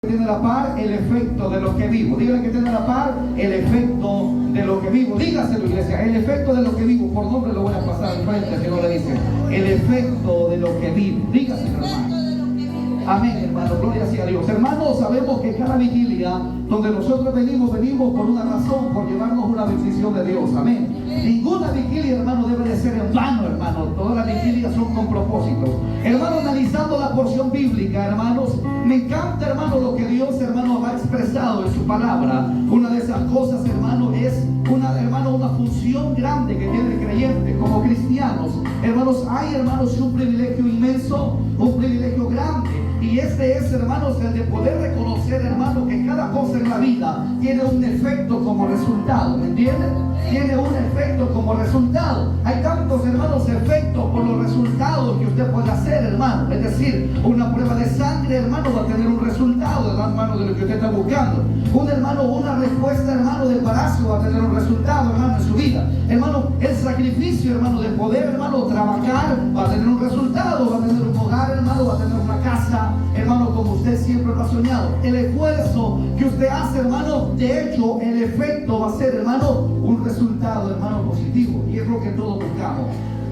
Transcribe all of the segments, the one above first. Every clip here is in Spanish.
Tiene a la par el efecto de lo que vivo. Dígale que tiene a la par el efecto de lo que vivo. Dígaselo, iglesia, el efecto de lo que vivo. Por nombre lo voy a pasar al frente, si no le dice. El efecto de lo que vivo. Dígaselo, hermano. Amén, hermano, gloria sea a Dios. Hermanos, sabemos que cada vigilia donde nosotros venimos por una razón, por llevarnos una bendición de Dios. Amén. Ninguna vigilia, hermano, debe de ser en vano, hermano. Todas las vigilias son con propósito. Hermano, analizando la porción bíblica, hermanos, me encanta, hermano, lo que Dios, hermano, ha expresado en su palabra. Una de esas cosas, hermano, es una función grande que tiene el creyente como cristianos. Hermanos, hay, hermanos, un privilegio inmenso, un privilegio grande. Y este es, hermanos, el de poder reconocer, hermano, que cada cosa en la vida tiene un efecto como resultado. ¿Me entienden? Tiene un efecto como resultado. Hay tantos, hermanos, efectos por los resultados que usted puede hacer, hermano. Es decir, una prueba de sangre, hermano, va a tener un resultado, hermano, de lo que usted está buscando. Una respuesta, hermano, de embarazo va a tener un resultado, hermano, en su vida. Hermano, el sacrificio, hermano, de poder, hermano, trabajar, va a tener un resultado, va a tener un hogar, hermano, va a tener una casa, hermano, como usted siempre lo ha soñado. El esfuerzo que usted hace, hermano, de hecho, el efecto va a ser, hermano, un resultado, hermano, positivo. Y es lo que todos buscamos.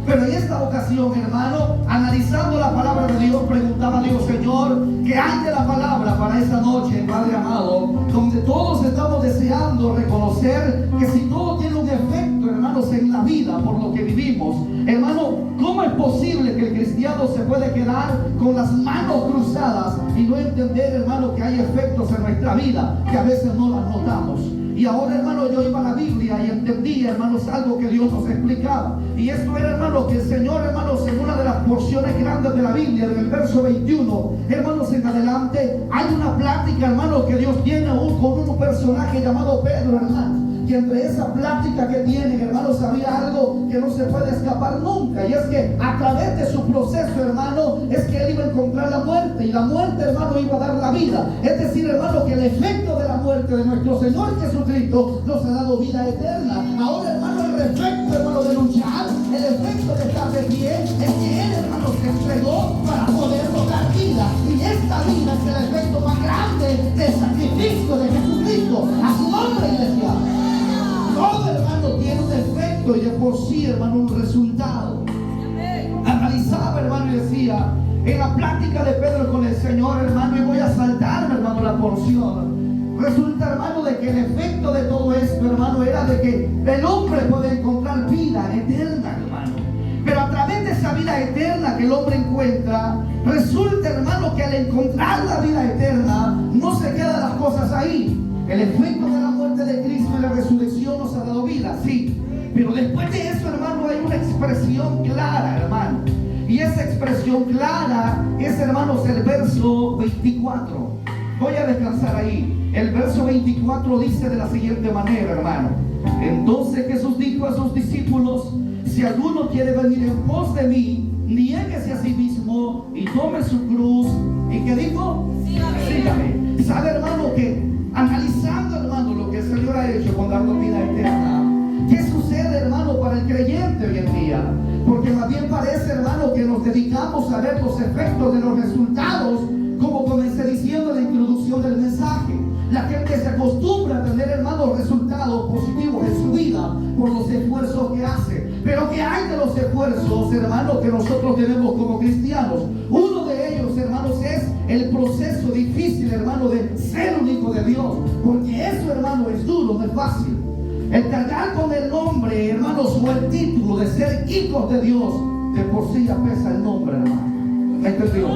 Pero en esta ocasión, hermano, analizando la palabra de Dios, preguntaba a Dios, Señor, ¿qué hay de la palabra para esta noche, Padre amado? Donde todos estamos deseando reconocer que si todo tiene un efecto, hermanos, en la vida por lo que vivimos, hermano, ¿cómo es posible que el cristiano se puede quedar con las manos cruzadas y no entender, hermano, que hay efectos en nuestra vida que a veces no las notamos? Y ahora, hermano, yo iba a la Biblia y entendí, hermanos, algo que Dios nos explicaba. Y esto era, hermano, que el Señor, hermanos, en una de las porciones grandes de la Biblia, en el verso 21, hermanos, en adelante, hay una plática, hermano, que Dios tiene con un personaje llamado Pedro, hermano. Y entre esa plática que tienen, hermanos, había algo que no se puede escapar nunca. Y es que a través de su proceso, hermano, es que él iba a encontrar la muerte. Y la muerte, hermano, iba a dar la vida. Es decir, hermano, que el efecto de la muerte de nuestro Señor Jesucristo nos ha dado vida eterna. Ahora, hermano, el efecto, hermano, de luchar, el efecto de estar de pie, es que él, hermano, se entregó para podernos dar vida. Y esta vida es el efecto más grande del sacrificio de Jesucristo. A su nombre, iglesia. Todo, hermano, tiene un efecto y de por sí, hermano, un resultado. Analizaba, hermano, y decía, en la plática de Pedro con el Señor, hermano, y voy a saltarme, hermano, la porción. Resulta, hermano, de que el efecto de todo esto, hermano, era de que el hombre puede encontrar vida eterna, hermano. Pero a través de esa vida eterna que el hombre encuentra, resulta, hermano, que al encontrar la vida eterna, no se quedan las cosas ahí. El efecto de la muerte de Cristo y la resurrección nos ha dado vida, sí. Pero después de eso, hermano, hay una expresión clara, hermano. Y esa expresión clara es, hermanos, el verso 24. Voy a descansar ahí. El verso 24 dice de la siguiente manera, hermano. Entonces Jesús dijo a sus discípulos, si alguno quiere venir en pos de mí, niéguese a sí mismo y tome su cruz. ¿Y qué dijo? Sígame. ¿Sabe, hermano, que analizando, hermano, lo que el Señor ha hecho con darnos vida eterna, qué sucede, hermano, para el creyente hoy en día? Porque más bien parece, hermano, que nos dedicamos a ver los efectos de los resultados, como comencé diciendo en la introducción del mensaje. La gente se acostumbra a tener, hermano, resultados positivos en su vida por los esfuerzos que hace. Pero ¿qué hay de los esfuerzos, hermano, que nosotros tenemos como cristianos? Uno de ellos, hermanos, es el proceso difícil, hermano, de ser un hijo de Dios. Porque eso, hermano, es duro, no es fácil. El cargar con el nombre, hermanos, o el título de ser hijos de Dios, de por sí ya pesa el nombre, hermano. ¿Me entendió?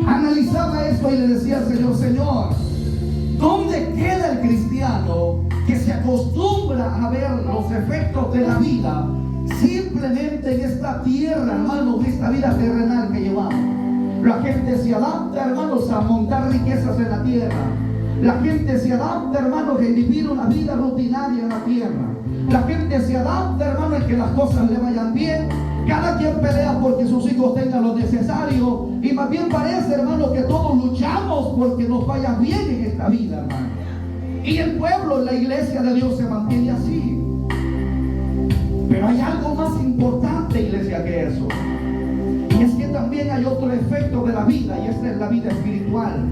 Analizaba esto y le decía al Señor, Señor, ¿dónde queda el cristiano que se acostumbra a ver los efectos de la vida simplemente en esta tierra, hermano, en esta vida terrenal que llevamos? La gente se adapta, hermanos, a montar riquezas en la tierra. La gente se adapta, hermanos, a vivir una vida rutinaria en la tierra. La gente se adapta, hermano, a que las cosas le vayan bien. Cada quien pelea porque sus hijos tengan lo necesario. Y más bien parece, hermano, que todos luchamos porque nos vaya bien en esta vida, hermano. Y el pueblo, la iglesia de Dios se mantiene así. Pero hay algo más importante, iglesia, que eso. Y es que también hay otro efecto de la vida, y esta es la vida espiritual.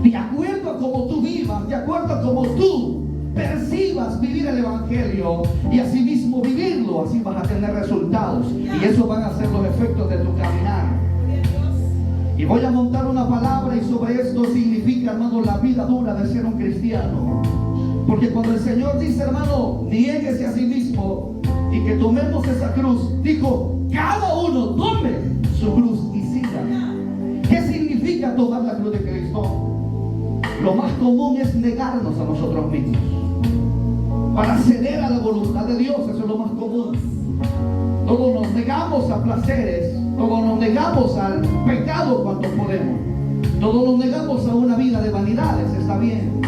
De acuerdo a como tú vivas, de acuerdo a como tú percibas vivir el evangelio y asimismo vivirlo, así vas a tener resultados. Y eso van a ser los efectos de tu caminar. Y voy a montar una palabra y sobre esto significa, hermano, la vida dura de ser un cristiano. Porque cuando el Señor dice, hermano, niéguese a sí mismo y que tomemos esa cruz, dijo, cada uno tome su cruz y siga. ¿Qué significa tomar la cruz de Cristo? Lo más común es negarnos a nosotros mismos para ceder a la voluntad de Dios. Eso es lo más común. Todos nos negamos a placeres, todos nos negamos al pecado cuando podemos, todos nos negamos a una vida de vanidades, está bien,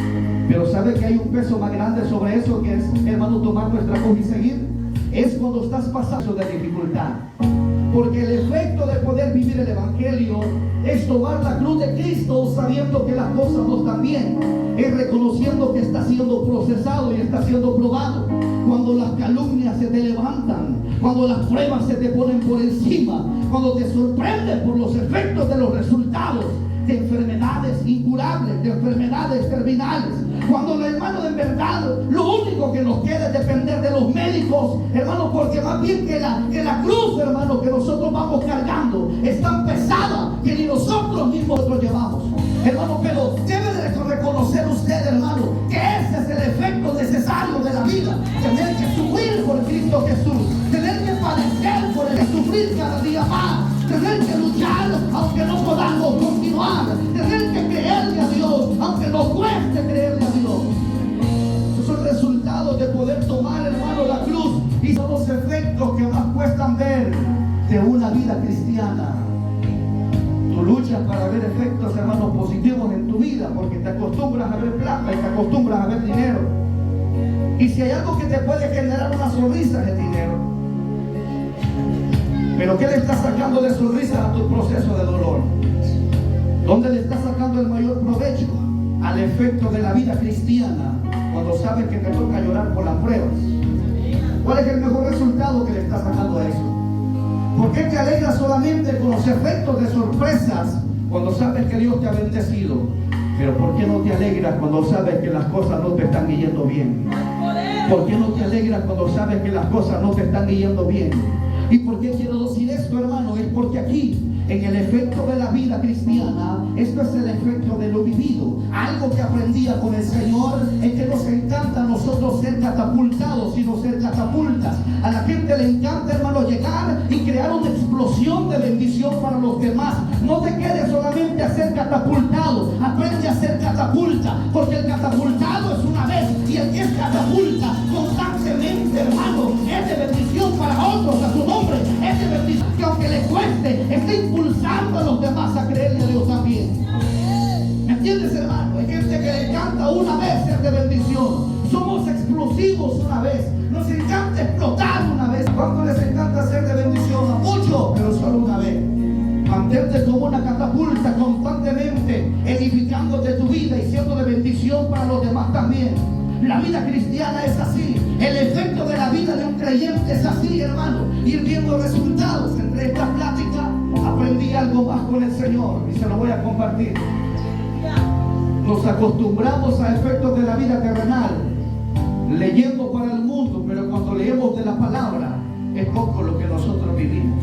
pero ¿sabe que hay un peso más grande sobre eso, que es, hermano, tomar nuestra cruz y seguir? Es cuando estás pasando de dificultad. Porque el efecto de poder vivir el evangelio es tomar la cruz de Cristo sabiendo que las cosas no están bien. Es reconociendo que está siendo procesado y está siendo probado. Cuando las calumnias se te levantan, cuando las pruebas se te ponen por encima, cuando te sorprendes por los efectos de los resultados de enfermedades incurables, de enfermedades terminales. Cuando, hermano, en verdad lo único que nos queda es depender de los médicos, hermano, porque más bien que la cruz, hermano, que nosotros vamos cargando es tan pesada que ni nosotros mismos lo llevamos, hermano. Pero debe de reconocer usted, hermano, que ese es el efecto necesario de la vida: tener que sufrir por Cristo Jesús, tener que padecer por el sufrir cada día más, tener que luchar aunque no podamos continuar, tener que creerle a Dios aunque nos cueste creerle a Dios. Esos son resultados de poder tomar, hermano, la cruz, y son los efectos que más cuestan ver de una vida cristiana. Tú luchas para ver efectos, hermanos, positivos en tu vida, porque te acostumbras a ver plata y te acostumbras a ver dinero. Y si hay algo que te puede generar una sonrisa, es el dinero. Pero ¿qué le estás sacando de sonrisas a tu proceso de dolor? ¿Dónde le estás sacando el mayor provecho? Al efecto de la vida cristiana, cuando sabes que te toca llorar por las pruebas. ¿Cuál es el mejor resultado que le estás sacando a eso? ¿Por qué te alegras solamente con los efectos de sorpresas cuando sabes que Dios te ha bendecido? Pero ¿por qué no te alegras cuando sabes que las cosas no te están yendo bien? ¿Por qué no te alegras cuando sabes que las cosas no te están yendo bien? ¿Y por qué quiero decir esto, hermano? Es porque aquí, en el efecto de la vida cristiana, esto es el efecto de lo vivido. Algo que aprendía con el Señor es que nos encanta a nosotros ser catapultados, sino ser catapultas. A la gente le encanta, hermano, llegar y crear una explosión de bendición para los demás. No te quedes solamente a ser catapultado, aprende a ser catapulta, porque el catapultado es una vez, y el que es catapulta constantemente, hermano, es de bendición para otros, a su nombre, es de bendición, que aunque le cueste, está impulsando a los demás a creerle a Dios también. ¿Me entiendes, hermano? Hay gente que le encanta una vez ser de bendición. Somos explosivos una vez, nos encanta explotar una vez. ¿Cuánto les encanta ser de bendición? A muchos, pero solo una vez. Mantente como una catapulta constantemente, edificándote tu vida y siendo de bendición para los demás también. La vida cristiana es así. El efecto de la vida de un creyente es así, hermano. Ir viendo resultados. Entre esta plática aprendí algo más con el Señor y se lo voy a compartir. Nos acostumbramos a efectos de la vida terrenal, leyendo para el mundo, pero cuando leemos de la palabra es poco lo que nosotros vivimos.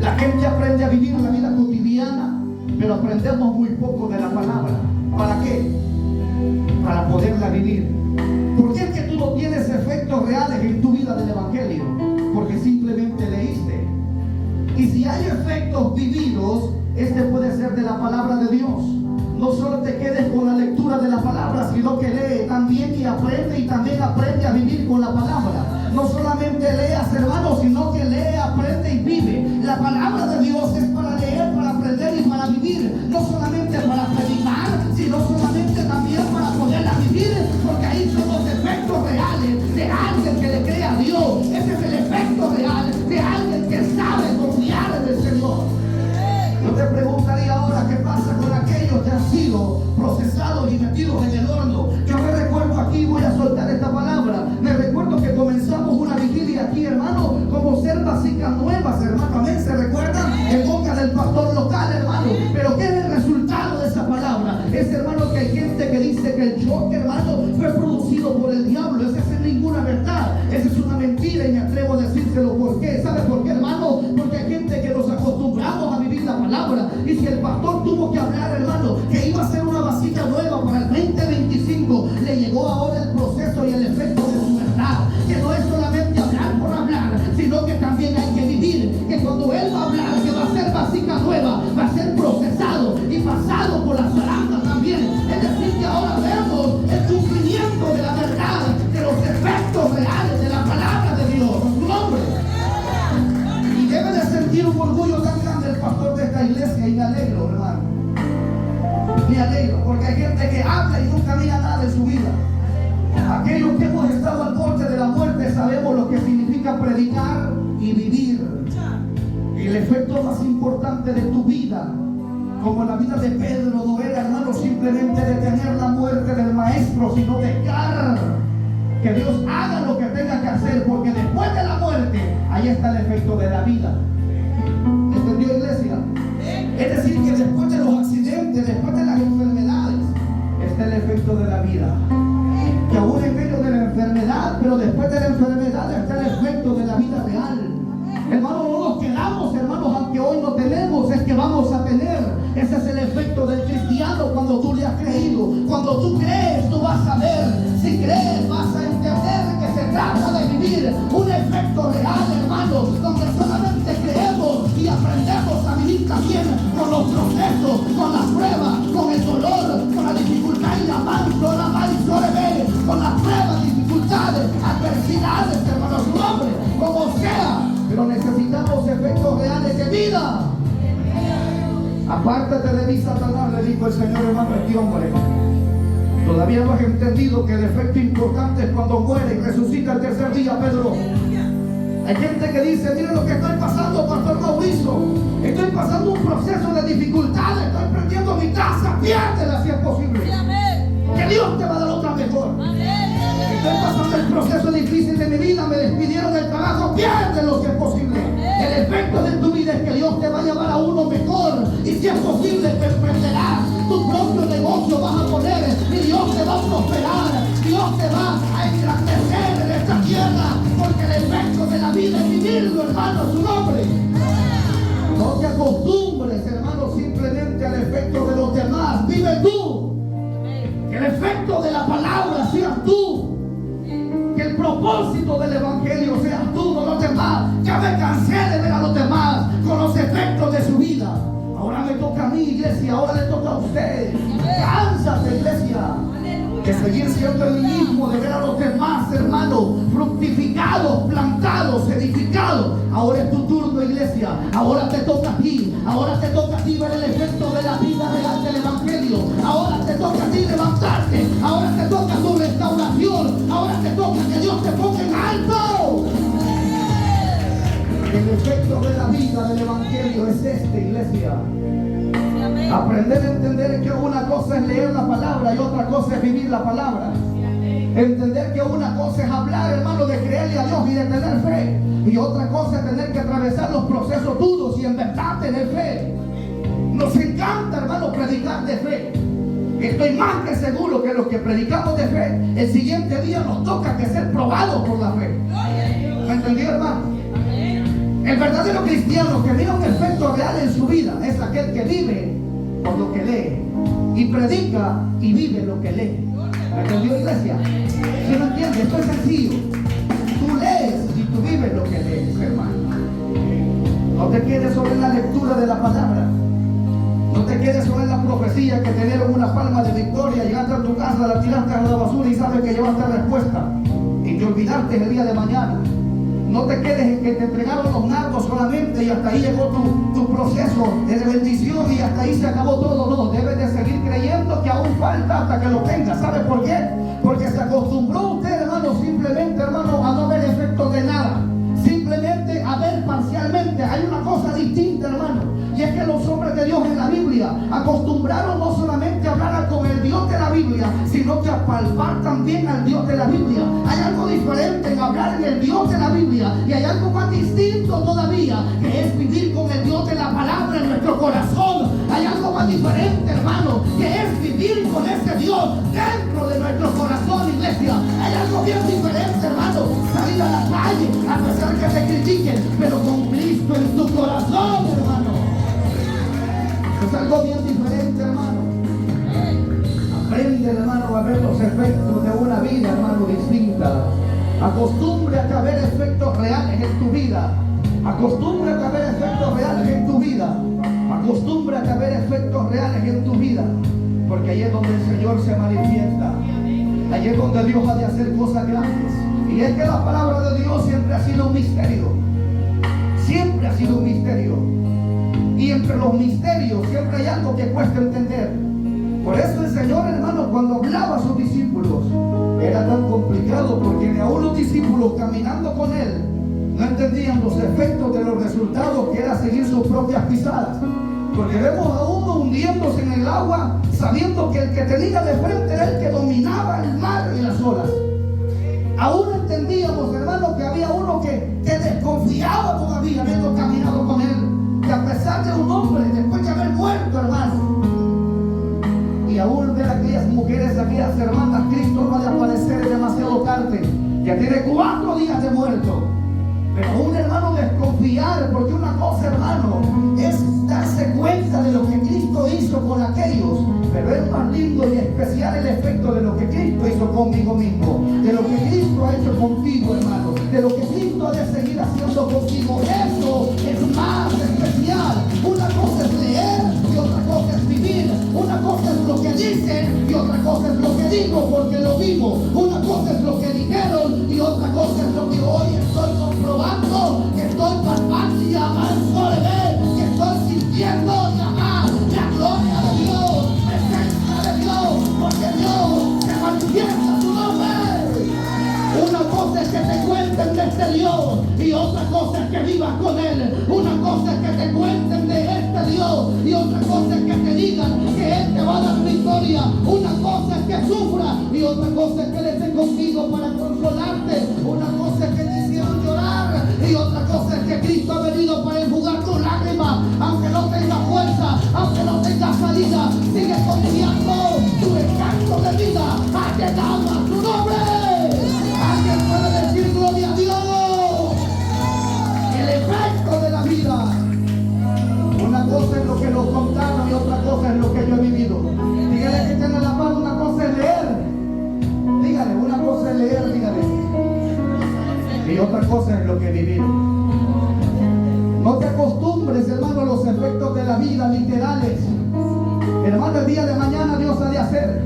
La gente aprende a vivir la vida cotidiana, pero aprendemos muy poco de la palabra. ¿Para qué? Para poderla vivir. ¿Por qué es que tú no tienes efectos reales en tu vida del evangelio? Porque simplemente leíste. Y si hay efectos vividos, este puede ser de la palabra de Dios. No solo te quedes con la lectura de la palabra, sino que lee también y también aprende a vivir con la palabra. No solamente leas, hermano, sino que lee, aprende y vive. La palabra de Dios es para leer, para aprender y para vivir. No solamente para predicar, sino solamente también para poderla vivir, porque ahí son los efectos reales de alguien que le cree a Dios. Ese es el efecto real de alguien que sabe confiar en el Señor. Yo te preguntaría ahora qué pasa con aquellos que han sido procesados y metidos en el horno. Yo me recuerdo aquí, voy a soltar esta palabra. Me recuerdo que comenzamos una vigilia aquí, hermano, como selvas y nuevas, hermano. Amén, ¿se recuerdan? En boca del pastor local, hermano. Pero ¿qué es el resultado de esa palabra? ¿Sabes, hermano, que hay gente que dice que el choque, hermano, fue producido por el diablo? Esa es ninguna verdad. Esa es una mentira y me atrevo a decírselo. ¿Por qué? ¿Sabes por qué, hermano? Porque hay gente que nos acostumbramos a vivir la palabra. Y si el pastor tuvo que hablar, hermano, que iba a ser una vasija nueva para el 2025, le llegó ahora el proceso y el efecto de su verdad. Que no es solamente hablar por hablar, sino que también hay que vivir. Que cuando él va a hablar, que va a ser vasija nueva, va a ser procesado y pasado por las palangas también. Es decir, que ahora vemos el cumplimiento de la verdad, de los efectos reales de la palabra de Dios. Su nombre. Y debe de sentir un orgullo tan grande el pastor de esta iglesia, y me alegro, hermano. Me alegro, porque hay gente que habla y nunca mira nada en su vida. Aquellos que hemos estado al borde de la muerte sabemos lo que significa predicar y vivir. Y el efecto más importante de tu vida, como la vida de Pedro, no era, hermano, simplemente detener la muerte del maestro, sino dejar que Dios haga lo que tenga que hacer, porque después de la muerte, ahí está el efecto de la vida. ¿Entendió, iglesia? Es decir, que después de los accidentes, después de las enfermedades, está el efecto de la vida. Que aún en medio de la enfermedad, pero después de la enfermedad está el efecto de la vida real. Hermanos, no nos quedamos, hermanos, aunque hoy no tenemos, es que vamos a tener. Ese es el efecto del cristiano cuando tú le has creído. Cuando tú crees, tú vas a ver. Si crees, vas a entender que se trata de vivir un efecto real, hermanos, donde solamente creemos y aprendemos a vivir también con los procesos, con las pruebas, con el dolor, con la dificultad y la con las pruebas, dificultades, adversidades, hermanos, su nombre, como sea. Pero necesitamos efectos reales de vida. Apártate de mí, Satanás, le dijo el Señor, hermano, a este hombre. Todavía no has entendido que el efecto importante es cuando muere y resucita el tercer día, Pedro. Hay gente que dice, mire lo que estoy pasando, pastor Mauricio. Estoy pasando un proceso de dificultades, estoy perdiendo mi casa, piérdela si es posible. Que Dios te va a dar otra mejor. Estoy pasando el proceso difícil de mi vida, me despidieron del trabajo, piérdelo si es posible. El efecto de tu vida es que Dios te va a llevar a uno mejor. Y si es posible, te emprenderás tu propio negocio, vas a poner, y Dios te va a prosperar. Dios te va a engrandecer en esta tierra, porque el efecto de la vida es vivirlo, hermano, su nombre. No te acostumbres, hermano, simplemente al efecto de los demás. Vive tú. Que el efecto de la palabra seas tú. Que el propósito del evangelio seas tú, no los demás. Ya me cansé de ver a los demás con los efectos de su vida. Ahora me toca a mí, iglesia, ahora le toca a usted. Cánsate, iglesia, de seguir siendo el mismo, de ver a los demás, hermano, fructificados, plantados, edificados. Ahora es tu turno, iglesia. Ahora te toca a ti. Ahora te toca a ti ver el efecto de la vida real del evangelio. Ahora te toca a ti levantarte. Ahora te toca tu restauración. Ahora te toca que Dios te ponga en alto. El efecto de la vida del evangelio es este, iglesia. Aprender a entender que una cosa es leer la palabra y otra cosa es vivir la palabra. Entender que una cosa es hablar, hermano, de creerle a Dios y de tener fe, y otra cosa es tener que atravesar los procesos duros y en verdad tener fe. Nos encanta, hermano, predicar de fe. Estoy más que seguro que los que predicamos de fe, el siguiente día nos toca que ser probados por la fe. ¿Me entendió, hermano? El verdadero cristiano que mira un efecto real en su vida es aquel que vive por lo que lee y predica y vive lo que lee. ¿Me entendió, iglesia? ¿Sí me entiende? Esto es sencillo. Tú lees y tú vives lo que lees, hermano. No te quedes sobre la lectura de la palabra. No te quedes sobre la profecía que te dieron una palma de victoria, llegaste a tu casa, la tiraste a la basura y sabes que llevaste respuesta y te olvidaste el día de mañana. No te quedes en que te entregaron los narcos solamente y hasta ahí llegó tu proceso de bendición y hasta ahí se acabó todo. No, debes de seguir creyendo que aún falta hasta que lo tengas. ¿Sabe por qué? Porque se acostumbró usted, hermano, simplemente, hermano, a no ver efectos de nada. Simplemente a ver parcialmente. Hay una cosa distinta, hermano. Y es que los hombres de Dios en la Biblia acostumbraron no solamente a hablar con el Dios de la Biblia, sino que a palpar también al Dios de la Biblia. Hay algo diferente en hablar en el Dios de la Biblia y hay algo más distinto todavía, que es vivir con el Dios de la palabra en nuestro corazón. Hay algo más forma diferente, hermano, que es vivir con ese Dios dentro de nuestro corazón, iglesia. Hay algo bien diferente, hermano, salir a la calle a pesar que te critiquen, pero con Cristo en tu corazón, hermano. Es algo bien diferente, hermano. Aprende, hermano, a ver los efectos de una vida, hermano, distinta. Acostúmbrate a ver efectos reales en tu vida. Acostúmbrate a ver efectos reales en tu vida. Acostúmbrate a ver efectos reales en tu vida. Porque ahí es donde el Señor se manifiesta. Ahí es donde Dios ha de hacer cosas grandes. Y es que la palabra de Dios siempre ha sido un misterio. Siempre ha sido un misterio. Y entre los misterios siempre hay algo que cuesta entender. Por eso el Señor, hermano, cuando hablaba a sus discípulos, era tan complicado, porque ni aún los discípulos caminando con Él no entendían los efectos de los resultados que era seguir sus propias pisadas. Porque vemos a uno hundiéndose en el agua, sabiendo que el que tenía de frente era el que dominaba el mar y las olas. Aún entendíamos, hermano, que había uno que desconfiaba todavía, habiendo caminado con Él, que a pesar de un hombre, después de haber muerto, hermano, y aún ver a aquellas mujeres, a aquellas hermanas, Cristo no ha de aparecer demasiado tarde, ya tiene 4 días de muerto. Pero aún, hermano, desconfiar, porque una cosa, hermano, es darse cuenta de lo que Cristo hizo con aquellos, pero es más lindo y especial el efecto de lo que Cristo hizo conmigo mismo, de lo que Cristo ha hecho contigo, hermano, de lo que Cristo ha de seguir haciendo contigo. Eso es más especial. Una cosa es leer y otra cosa es vivir. Una cosa es lo que dicen y otra cosa es lo que digo, porque lo vivo. Una cosa es lo que dijeron y otra cosa es lo que hoy estoy comprobando, que estoy palpando y amando de ver, que estoy sintiendo y amar la gloria de Dios, presencia de Dios, porque Dios se manifiesta su nombre. Una cosa es que te cuenten de este Dios y otra cosa es que vivas con Él. Una cosa es que te cuenten de este Dios y otra cosa es que te digan que Él te va a dar victoria. Una cosa es que sufra y otra cosa es que Él esté contigo para consolarte. Una cosa es que te hicieron llorar y otra cosa es que Cristo ha venido para enjugar tus lágrimas. Aunque no tengas fuerza, aunque no tengas salida, sigue confiando. Tu descanso de vida ha llegado a tu nombre. ¿Alguien puede decir gloria a Dios? El efecto de la vida. Una cosa es lo que nos contaron y otra cosa es lo que yo he vivido. Dígale que tiene la mano, una cosa es leer. Dígale, una cosa es leer, dígale. Y otra cosa es lo que he vivido. No te acostumbres, hermano, a los efectos de la vida literales. Hermano, el día de mañana Dios ha de hacer.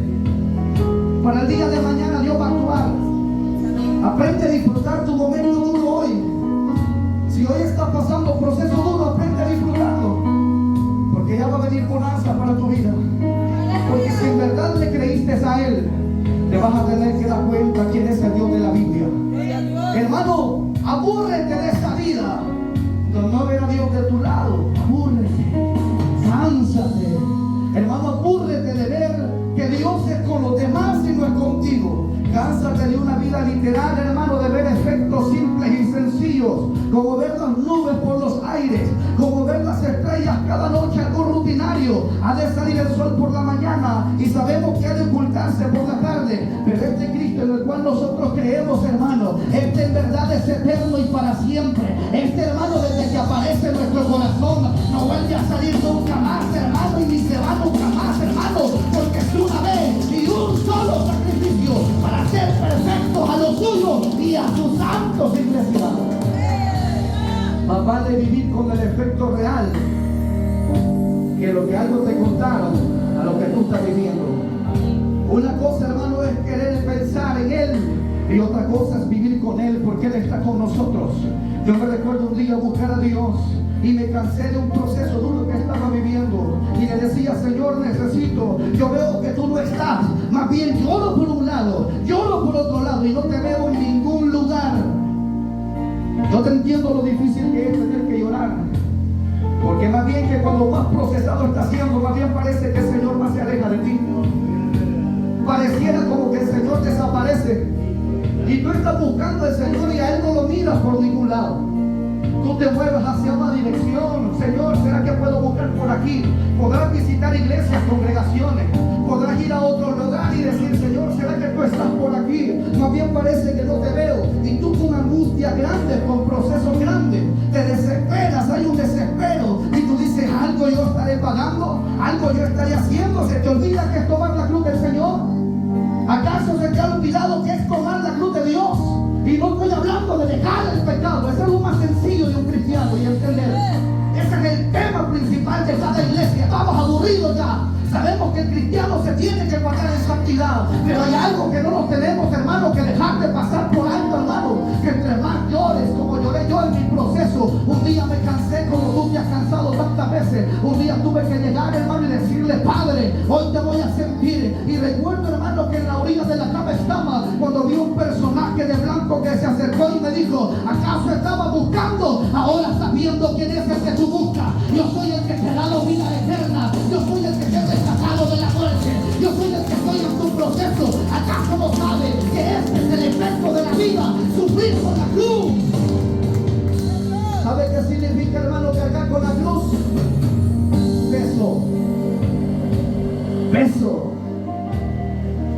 Para el día de mañana Dios va a actuar. Aprende a disfrutar tu momento duro hoy. Si hoy estás pasando un proceso duro, aprende a disfrutarlo. Porque ya va a venir bonanza para tu vida. Porque si en verdad le creíste a Él, te vas a tener que dar cuenta quién es el Dios de la Biblia. Hermano, abúrrete de esta vida. No ver a Dios de tu lado. Abúrrete. Cánsate. Hermano, abúrrete de ver que Dios es con los demás y no es contigo. Cánsate de una vida literal, hermano, de ver efectos simples y sencillos, como ver las nubes por los aires, como ver las estrellas cada noche, algo rutinario. Ha de salir el sol por la mañana y sabemos que ha de ocultarse por la tarde, pero este Cristo en el cual nosotros creemos, hermano, este en verdad es eterno y para siempre. Este, hermano, desde que aparece en nuestro corazón, no vuelve a salir nunca más, hermano, y ni se va nunca más, hermano, porque es una vez y un solo sacrificio para ser perfectos a los suyos y a sus santos, iglesia. Más vale vivir con el efecto real que lo que algo te contaron a lo que tú estás viviendo. Una cosa, hermano, es querer pensar en Él y otra cosa es vivir con Él, porque Él está con nosotros. Yo me recuerdo un día buscar a Dios y me cansé de un proceso duro que estaba viviendo y le decía: Señor, necesito, yo veo que tú no estás, más bien lloro por un lado, lloro por otro lado y no te veo en ningún lugar. Yo te entiendo lo difícil que es tener que llorar, porque más bien que cuando más procesado está siendo, más bien parece que el Señor más se aleja de ti. Pareciera como que el Señor desaparece y tú estás buscando al Señor y a Él no lo miras por ningún lado. Tú te mueves hacia una dirección. Señor, ¿será que puedo buscar por aquí? Podrás visitar iglesias, congregaciones. Podrás ir a otro lugar y decir, Señor, ¿será que tú estás por aquí? Más bien parece que no te veo. Y tú con angustia grande, con procesos grandes, te desesperas, hay un desespero. Y tú dices, algo yo estaré pagando, algo yo estaré haciendo. ¿Se te olvida que es tomar la cruz del Señor? ¿Acaso se te ha olvidado que es tomar la cruz de Dios? Y no estoy hablando de dejar el pecado. Eso es lo más sencillo de un cristiano y entender. Ese es el tema principal de cada iglesia. Estamos aburridos ya. Sabemos que el cristiano se tiene que guardar en santidad, pero hay algo que no nos tenemos, hermano, que dejar de pasar por alto, hermano. Que entre más llores, como lloré yo en mi proceso, un día me cansé como tú te has cansado tantas veces. Un día tuve que llegar, hermano, y decirle, Padre, hoy te voy a sentir. Y recuerdo, hermano, que en la orilla de la cama estaba cuando vi un personaje de blanco que se acercó y me dijo, ¿acaso estaba buscando? Ahora estás viendo quién es el que tú buscas. Yo soy el que te da la vida eterna. Yo soy el que te rescatado de la muerte. Yo soy el que estoy en tu proceso. ¿Acaso no sabes que este es el efecto de la vida? Sufrir por la cruz. ¿Sabe qué significa, hermano, cargar con la cruz? Peso. Peso.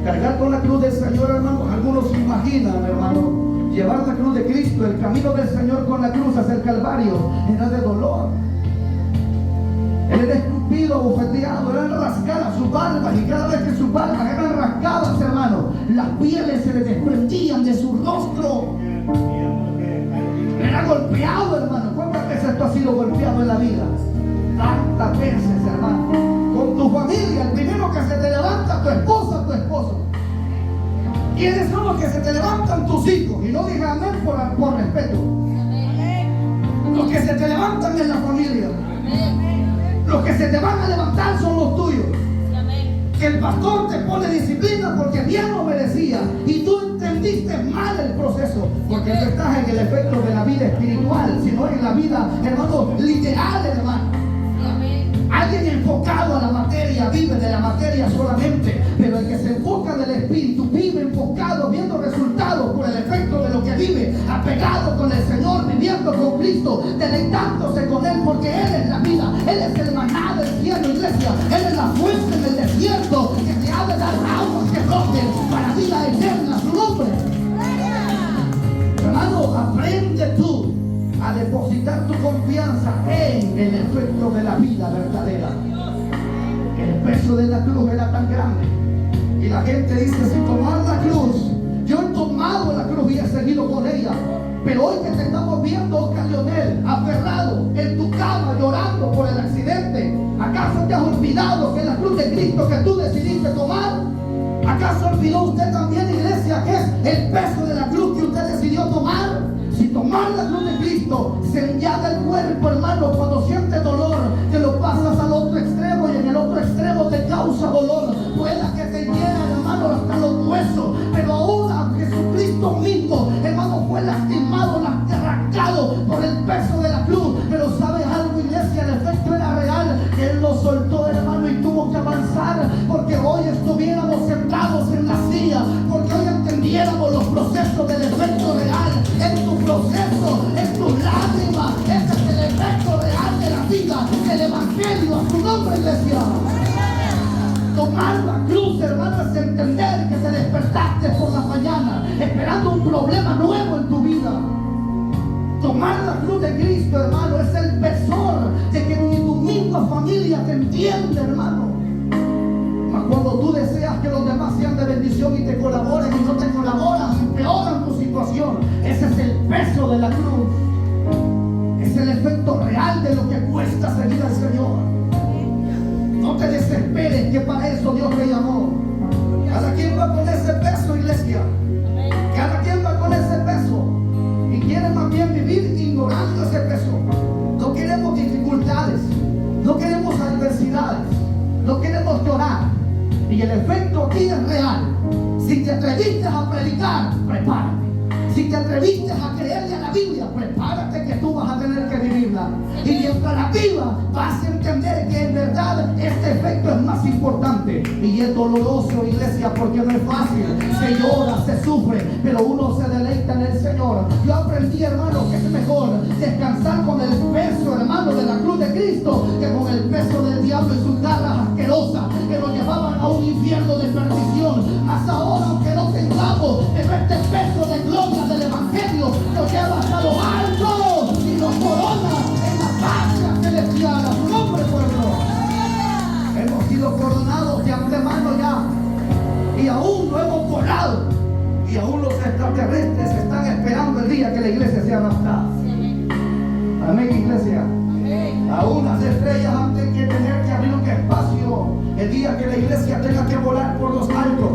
Cargar con la cruz del Señor, hermano. Algunos se imaginan, hermano, llevar la cruz de Cristo. El camino del Señor con la cruz hacia el Calvario era de dolor. Él era escupido, abofeteado, eran rascadas sus barbas, y cada vez que sus barbas eran rascadas, hermano, las pieles se le desprendían de su rostro. Era golpeado, hermano. ¿Cuántas veces tú has sido golpeado en la vida? Tantas veces, hermano. Con tu familia, el primero que se te levanta, tu esposa, tu esposo. ¿Quiénes son los que se te levantan? Tus hijos. Y no digas amén por respeto. Los que se te levantan en la familia. Los que se te van a levantar son los tuyos. Que el pastor te pone disciplina porque bien lo merecía y tú entendiste mal el proceso, porque no estás en el efecto de la vida espiritual, sino en la vida, hermano, literal, hermano. Alguien enfocado a la materia vive de la materia solamente, pero el que se enfoca del espíritu vive enfocado, viendo resultados por el efecto de lo que vive, apegado con el Señor, viviendo con Cristo, deleitándose con Él, porque Él es la vida, Él es el maná del cielo, iglesia. Él es la fuente en el desierto que te ha de dar aguas que broten para vida eterna, su nombre. Hermano, aprende tú a depositar tu confianza en el efecto de la vida verdadera. El peso de la cruz era tan grande y la gente dice, si tomar la cruz, yo he tomado la cruz y he seguido con ella, pero hoy que te estamos viendo, Oscar Leonel, aferrado en tu cama llorando por el accidente, ¿acaso te has olvidado que la cruz de Cristo que tú decidiste tomar? ¿Acaso olvidó usted también, iglesia, que es el peso de la cruz que usted decidió tomar? Si tomar la cruz de Cristo se enllaga el cuerpo, hermano, cuando sientes dolor, te lo pasas al otro extremo y en el otro extremo te causa dolor. Pueda que te llegue, hermano, hasta los huesos, pero ahora Jesucristo mismo, hermano, fue lastimado, arrancado por el peso de la cruz. Pero ¿sabes algo, iglesia? El efecto era real, que Él lo soltó, hermano, y tuvo que avanzar, porque hoy estuviéramos sentados en la silla, porque hoy entendiéramos los procesos del efecto real en tu proceso, en tus lágrimas. Ese es el efecto real de la vida, del evangelio, a su nombre, iglesia. Tomar la cruz, hermano, es entender que te despertaste por la mañana esperando un problema nuevo en tu vida. Tomar la cruz de Cristo, hermano, es el pesor de que ni tu misma familia te entiende, hermano. Mas cuando tú deseas que los demás sean de bendición y te colaboren y no te colaboran, empeoran tu situación. Ese es el peso de la cruz. Es el efecto real de lo que cuesta seguir al Señor. No te desesperes, que para eso Dios te llamó. Cada quien va con ese peso, iglesia. Cada quien va con ese peso. Y quiere más bien vivir ignorando ese peso. No queremos dificultades. No queremos adversidades. No queremos llorar. Y el efecto aquí es real. Si te atreviste a predicar, prepárate. Si te atreviste a creerle a la Biblia, prepárate que tú vas a tener que vivirla. Y mientras la viva, vas a entender que en verdad este efecto es más importante. Y es doloroso, iglesia, porque no es fácil. Se llora, se sufre, pero uno se deleita en el Señor. Yo aprendí, hermano, que es mejor descansar con el peso, hermano, de la cruz de Cristo, que con el peso del diablo y sus garras asquerosas que nos llevaban a un infierno de perdición. Mas ahora, aunque no tengamos, pero este peso de gloria del Evangelio nos lleva hasta lo alto y nos corona en la patria celestial. A su nombre, pueblo. Hemos sido coronados de antemano ya, y aún no hemos coronado, y aún los extraterrestres están esperando el día que la iglesia sea raptada. Amén, iglesia. Aún las estrellas antes que tener que abrir un espacio el día que la iglesia tenga que volar por los altos.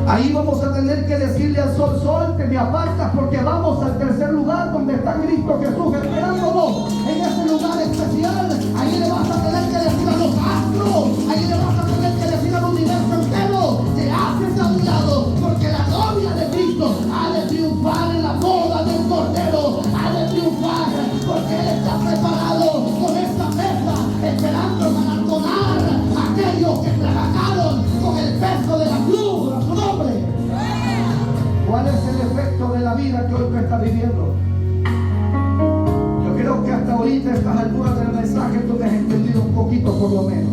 Ahí vamos a tener que decirle al sol: sol, te me apartas, porque vamos al tercer lugar donde está Cristo Jesús esperándonos. En ese lugar especial, ahí le vas a tener que decir a los astros, ahí le vas a tener que decir al universo entero: te haces a un lado, porque la gloria de Cristo ha de triunfar en la boda del Cordero, ha de triunfar, porque Él está preparado con esta mesa, esperando galardonar a aquellos que trabajaron con el peso de la cruz. A su nombre. ¿Cuál es el efecto de la vida que hoy tú estás viviendo? Yo creo que hasta ahorita, a estas alturas del mensaje, tú te has entendido un poquito por lo menos.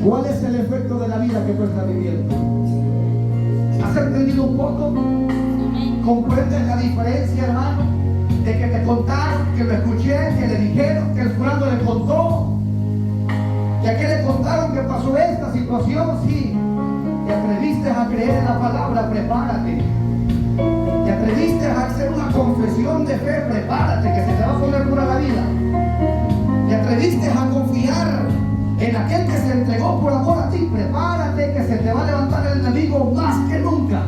¿Cuál es el efecto de la vida que tú estás viviendo? ¿Has entendido un poco? ¿Comprendes la diferencia, hermano? De que te contaron, que lo escuché, que le dijeron, que el fulano le contó, que a qué le contaron que pasó esta situación. Sí. Te atreviste a creer en la palabra, prepárate. Te atreviste a hacer una confesión de fe, prepárate, que se te va a poner dura la vida. Te atreviste a confiar en aquel que se entregó por amor a ti, prepárate, que se te va a levantar el enemigo más que nunca.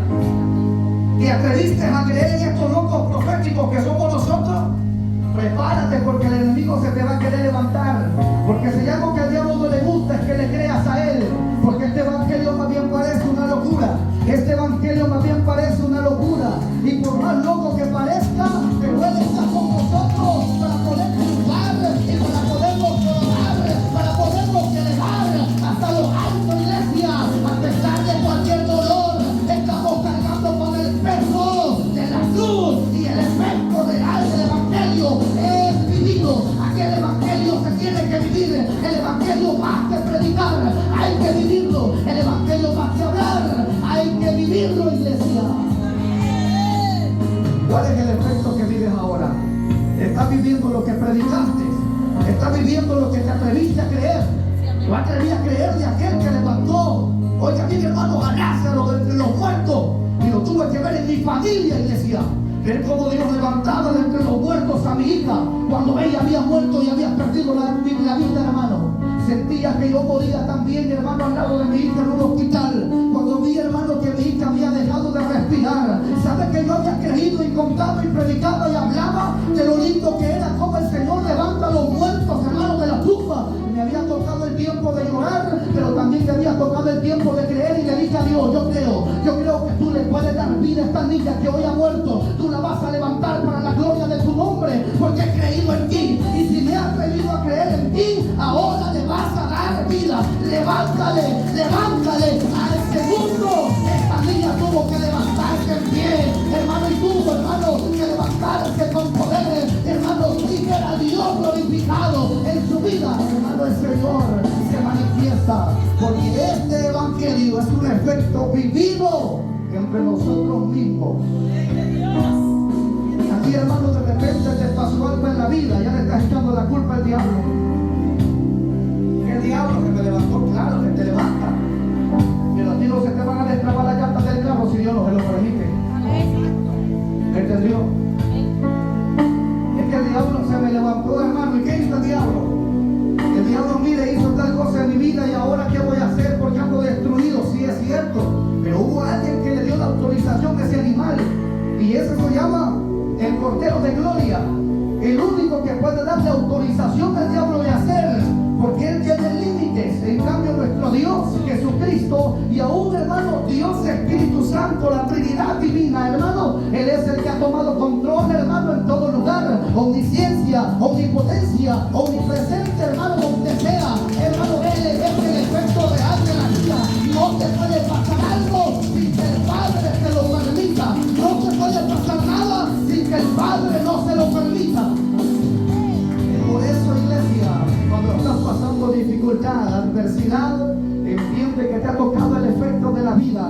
Te atreviste a creer en estos locos proféticos que somos nosotros, prepárate, porque el enemigo se te va a querer levantar. Porque si algo que al diablo no le gusta es que le creas a él, porque este evangelio más bien parece una locura. Este evangelio más bien parece una locura. Y por más loco que parezca, pero Él está con nosotros para poder triunfar y para podernos coronar, para podernos elevar hasta lo alto, iglesia. A pesar de cualquier dolor, estamos cargando con el peso de la cruz, y el efecto real del evangelio es vivido. Aquel evangelio se tiene que vivir. El evangelio más que predicar, hay que vivirlo. El evangelio más que hablar, hay que vivirlo, iglesia. ¿Cuál es el efecto que vives ahora? ¿Estás viviendo lo que predicaste? ¿Estás viviendo lo que te atreviste a creer? ¿Tú atrevías a creer de aquel que levantó, oiga, mi hermano, a Lázaro de entre los muertos? Y lo tuve que ver en mi familia, iglesia. Ver cómo Dios levantaba de entre los muertos a mi hija cuando ella había muerto y había perdido la vida, hermano. Sentía que yo moría también, hermano, al lado de mi hija en un hospital. Cuando vi, hermano, que mi hija había dejado de respirar. ¿Sabe que yo había creído y contaba y predicaba y hablaba de lo lindo que era cómo el Señor levanta a los muertos, hermano, de la tumba? Me había tocado el tiempo de llorar, pero también me había tocado el tiempo de creer, y le dije a Dios: yo creo que tú le puedes dar vida a esta niña que hoy ha muerto. Tú la vas a levantar para la gloria de tu nombre, porque he creído en ti. Y si me he atrevido a creer en ti, ahora le vas a dar vida. Levántale a ese mundo. Esta niña tuvo que levantarse en pie, hermano, y tuvo, hermano, que levantarse con poderes, hermano, y ver a Dios glorificado en su vida. Hermano, el Señor se manifiesta, porque este evangelio es un efecto vivido entre nosotros mismos. Aquí, hermano, de repente te pasó algo en la vida, ya le estás echando la culpa al diablo. El diablo que me levantó, claro, que te levanta, pero a ti no se te van a destrabar las llantas del carro si Dios no se lo permite. ¿Entendió? Es que el diablo se me levantó, hermano. ¿Y qué hizo el diablo? El diablo, mire, hizo tal cosa en mi vida, y ahora ¿qué voy a hacer? Porque ando destruido. Sí, es cierto, pero hubo alguien que le dio la autorización a ese animal, y ese se llama el Cordero de Gloria. El único que puede darle autorización al diablo de hacer, porque Él tiene límites. En cambio, nuestro Dios, Jesucristo, y aún, hermano, Dios Espíritu Santo, la Trinidad Divina, hermano, Él es el que ha cuidado